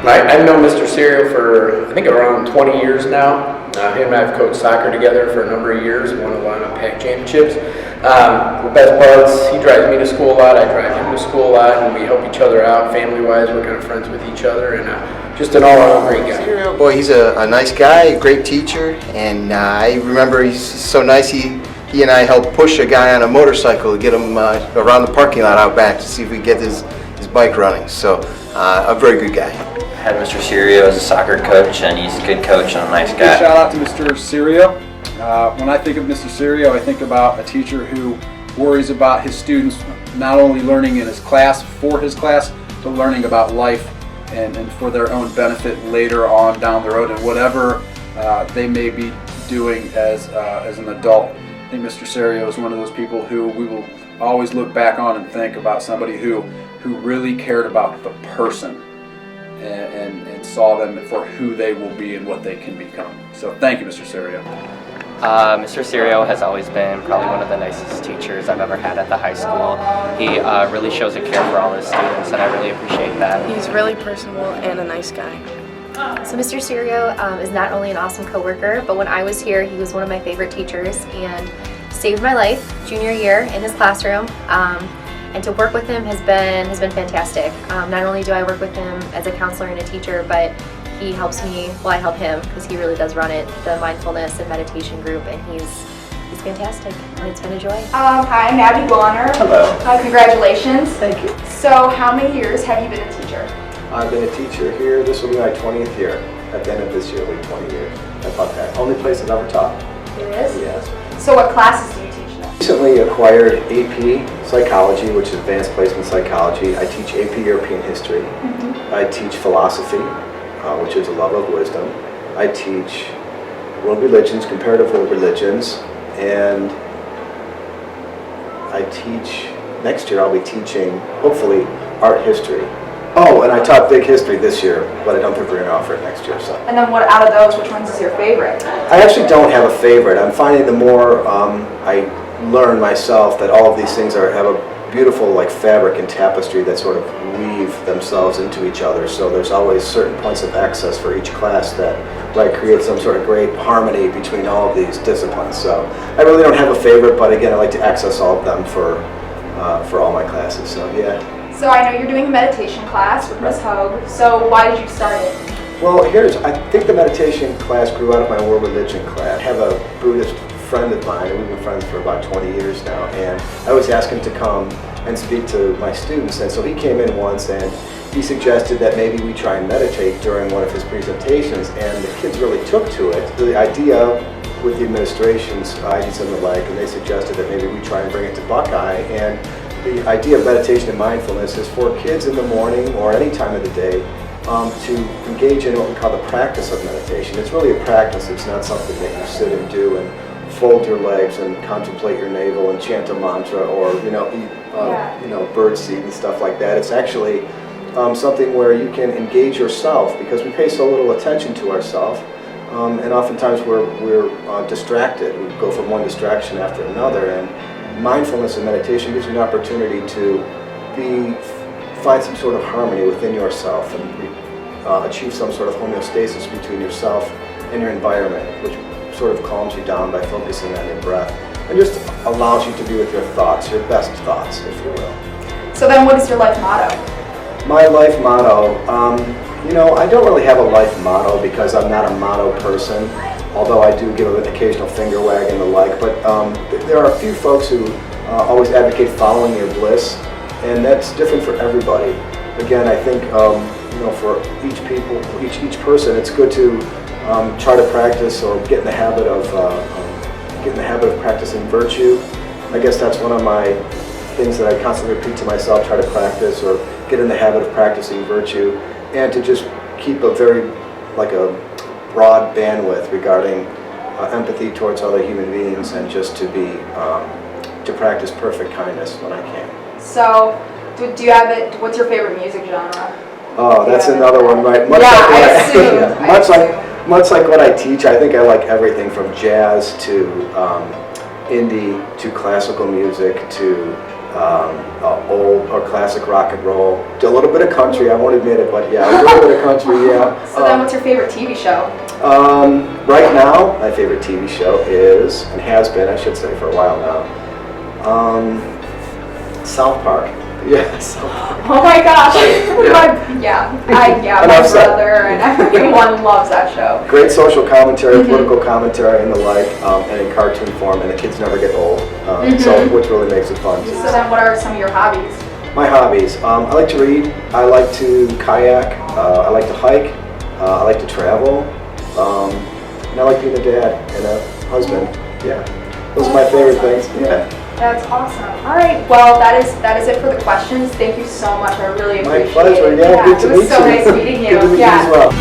I've known Mr. Serio for, I think, around 20 years now. Him and I have coached soccer together for a number of years, won a lot of PAC championships. We're best buds. He drives me to school a lot, I drive him to school a lot, and we help each other out family-wise. We're kind of friends with each other, and just an all-around great guy. Serio, boy, he's a nice guy, a great teacher, and I remember he's so nice. He and I helped push a guy on a motorcycle to get him around the parking lot out back to see if we could get his bike running. So, a very good guy. I had Mr. Serio as a soccer coach, and he's a good coach and a nice guy. Shout out to Mr. Serio. When I think of Mr. Serio, I think about a teacher who worries about his students not only learning in his class, for his class, but learning about life and for their own benefit later on down the road and whatever they may be doing as an adult. I think Mr. Serio is one of those people who we will always look back on and think about somebody who really cared about the person and saw them for who they will be and what they can become. So thank you, Mr. Serio. Mr. Serio has always been probably one of the nicest teachers I've ever had at the high school. He really shows a care for all his students, and I really appreciate that. He's really personable and a nice guy. So Mr. Serio is not only an awesome coworker, but when I was here, he was one of my favorite teachers and saved my life junior year in his classroom. And to work with him has been fantastic. Not only do I work with him as a counselor and a teacher, but he helps me, well, I help him because he really does run it, the mindfulness and meditation group, and he's fantastic, and it's been a joy. Hi, I'm Abby Bonner. Hello. Congratulations. Thank you. So how many years have you been a teacher? I've been a teacher here. This will be my 20th year. At the end of this year, it'll be 20 years at Buckeye. Only place I've ever taught. It is? Yes. So what classes do you teach now? Recently acquired AP Psychology, which is Advanced Placement Psychology. I teach AP European History. I teach Philosophy, which is a love of wisdom. I teach world religions, comparative world religions, and I teach, next year I'll be teaching, hopefully, art history. Oh, and I taught big history this year, but I don't think we're going to offer it next year. So. And then what out of those, which one's is your favorite? I actually don't have a favorite. I'm finding the more I learn myself that all of these things have a beautiful like fabric and tapestry that sort of weave themselves into each other. So there's always certain points of access for each class that create some sort of great harmony between all of these disciplines. So I really don't have a favorite, but again, I like to access all of them for all my classes. So yeah. So I know you're doing a meditation class with Ms. Hogue. So why did you start it? Well, I think the meditation class grew out of my world religion class. I have a Buddhist friend of mine, and we've been friends for about 20 years now, and I always ask him to come and speak to my students. And so he came in once and he suggested that maybe we try and meditate during one of his presentations, and the kids really took to it. The idea with the administration's IDs and the like, and they suggested that maybe we try and bring it to Buckeye. And the idea of meditation and mindfulness is for kids in the morning or any time of the day to engage in what we call the practice of meditation. It's really a practice. It's not something that you sit and do and fold your legs and contemplate your navel and chant a mantra or eat bird seed and stuff like that. It's actually something where you can engage yourself, because we pay so little attention to ourselves, and oftentimes we're distracted. We go from one distraction after another, and mindfulness and meditation gives you an opportunity to find some sort of harmony within yourself and achieve some sort of homeostasis between yourself and your environment, which sort of calms you down by focusing on your breath and just allows you to be with your thoughts, your best thoughts, if you will. So then what is your life motto? My life motto, I don't really have a life motto because I'm not a motto person, although I do give an occasional finger wag and the like, but there are a few folks who always advocate following your bliss, and that's different for everybody. Again, I think for each person, it's good to try to practice or get in the habit of practicing virtue. I guess that's one of my things that I constantly repeat to myself: try to practice or get in the habit of practicing virtue, and to just keep a broad bandwidth regarding empathy towards other human beings, and just to practice perfect kindness when I can. So, do you have it? What's your favorite music genre? Oh, that's another one, right? Much like what I teach, I think I like everything from jazz to indie to classical music to old or classic rock and roll, a little bit of country. I won't admit it, but yeah, a little bit of country. Yeah. So then, what's your favorite TV show? Right now, my favorite TV show is, and has been, I should say, for a while now, South Park. Yeah, South Park. Oh my gosh! My Enough said. brother and everyone loves that show. Great social commentary, political commentary, and the like, and in cartoon form, and the kids never get old. So, which really makes it fun. So then, what are some of your hobbies? My hobbies. I like to read. I like to kayak. I like to hike. I like to travel. And I like being a dad and a husband. Yeah, those are my favorite things. Yeah. That's awesome. All right. Well, that is it for the questions. Thank you so much. I really appreciate it. My pleasure. Yeah, good to meet you. It was so nice meeting you. Good to meet you as well.